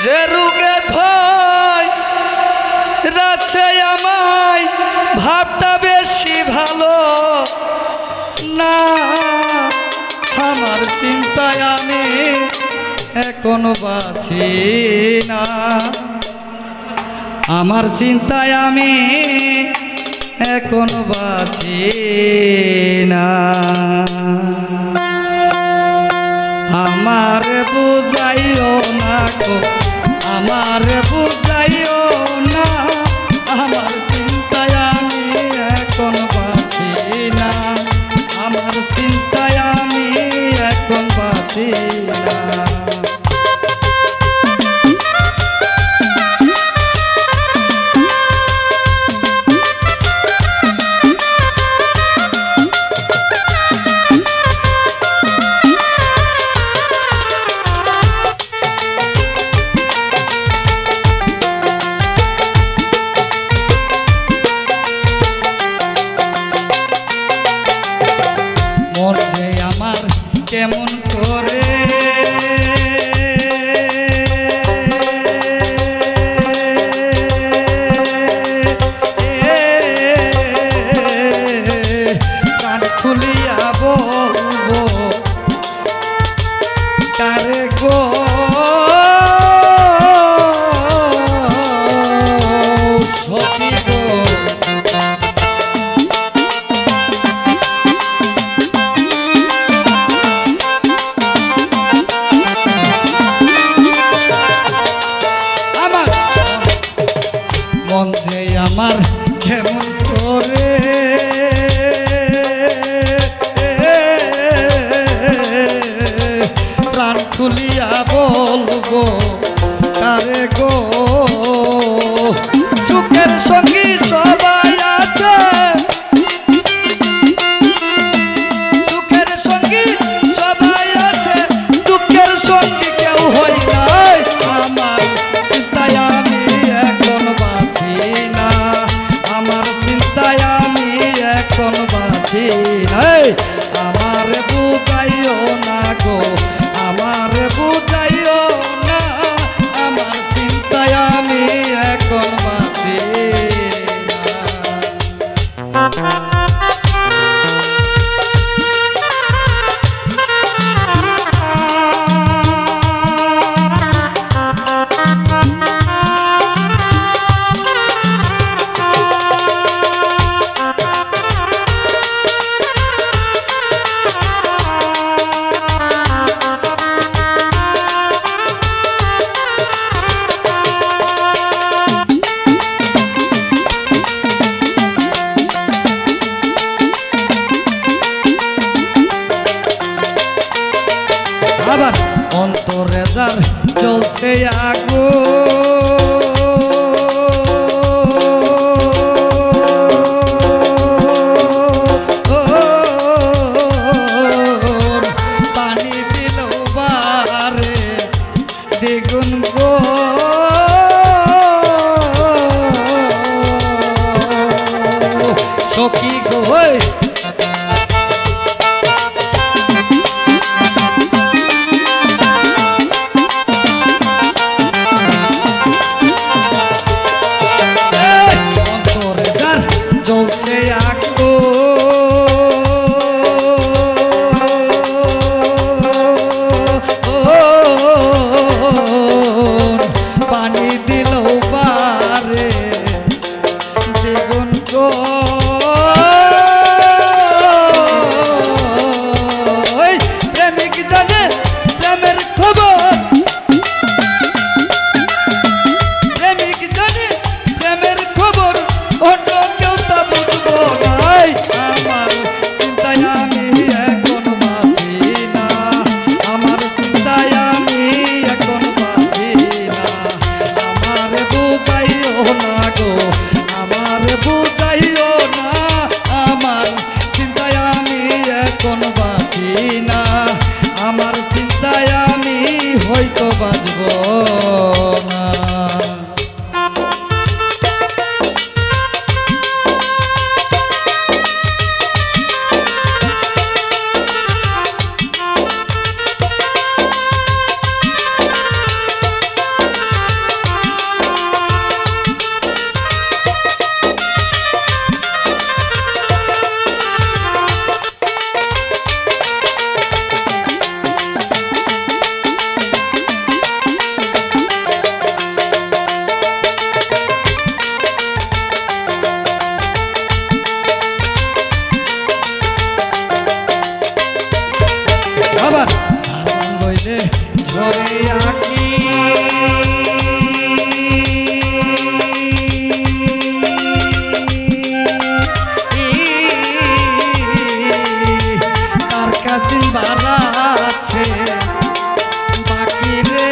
যে রুগে ধয় রাছে আমায় ভাবটা বেশি ভালো না আমার চিন্তায় আমি এখনো বাঁচি না আমার চিন্তায় আমি এখনো বাঁচি না আমার বুঝাইও না গো আমার বুঝাইও না আমার চিন্তায় আমি এখন বাঁচি না আমার চিন্তায় আমি এখন বাঁচি না কেমন করে কান খুলিয়া বলবো কারে গো সখী গো আমার কেমন করে প্রাণ খুলিয়া বলবো কারে গো সুখের সঙ্গী সবাই আছে সুখের সঙ্গী সবাই আছে দুঃখের সঙ্গী কেউ হয় নাই আমার চিন্তায় আমি এখন বাঁচি না আমার চিন্তায় আমি এখন বাঁচি নাই আমার বুঝাইও না গো আমার বুঝাইও না আমার চিন্তায় আমি এখন বাঁচি না আবার অন্তরে যার চলছে আগুন পানি দিল বারে দ্বিগুণ গো সখী গো ধরে আঁকি তার কাছে বাড়া আছে বাকি রে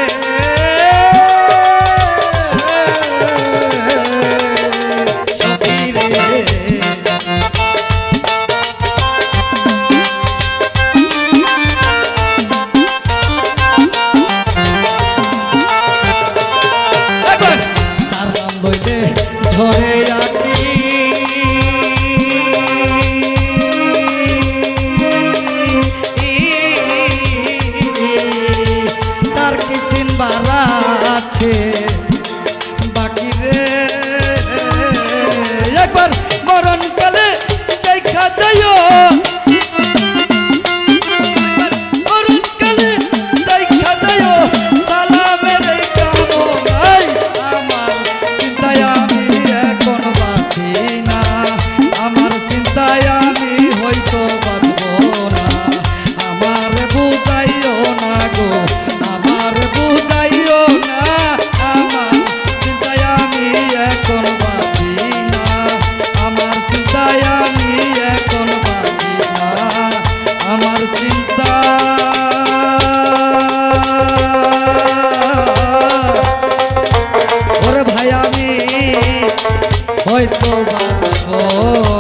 ধরে রাখি তার কি চিনবার আছে বাকি রে একবার মরণ কালে দেখা যাইও মরণ কালে দেখা যাইও সালামের কামনাই আমার চিন্তায় আমি এখন বাঁচি না আমার চিন্তায় আমি হয়তো বাঁচব না আমার বুঝাইও না গো আমার বুঝাইও না আমার চিন্তায় আমি এখন বাঁচি না আমার চিন্তায় আমি এখন বাঁচি না আমার চিন্তা ওরে ভাই আমি হয়তো বাঁচব